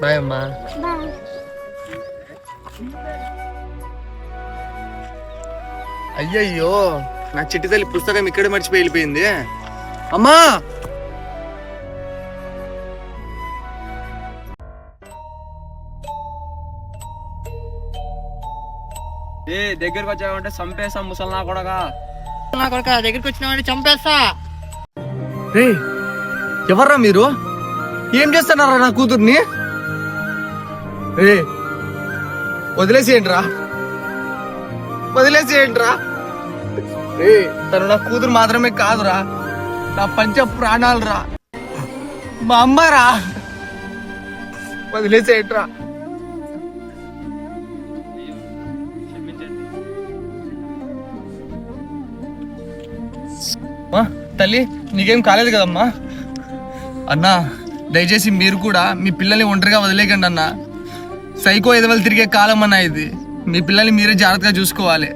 Bye అమ్మా. అయ్యయ్యో, నా చిట్టి తల్లి పుస్తకం ఇక్కడే మర్చిపోయి వెళ్ళిపోయింది. అమ్మా దగ్గరకు వచ్చావంటే చంపేస్తాం ముసలి నా కొడక. దగ్గరికి వచ్చినామంటే చంపేస్తా. రే, ఎవర్రా మీరు? ఏం చేస్తున్నారా నా కూతుర్ని? రే, వదిలేసేయండిరా, వదిలేసేయండిరా. రే, తను నా కూతురు మాత్రమే కాదురా, నా పంచ ప్రాణాలురా, మా అమ్మరా. వదిలేసేయండిరా. తల్లి, నీకేం కాలేదు కదమ్మా? అన్నా, దయచేసి మీరు కూడా మీ పిల్లల్ని ఒంటరిగా వదిలేకండి అన్నా. సైకో ఎదవలు తిరిగే కాలం అన్నా ఇది. మీ పిల్లల్ని మీరే జాగ్రత్తగా చూసుకోవాలి.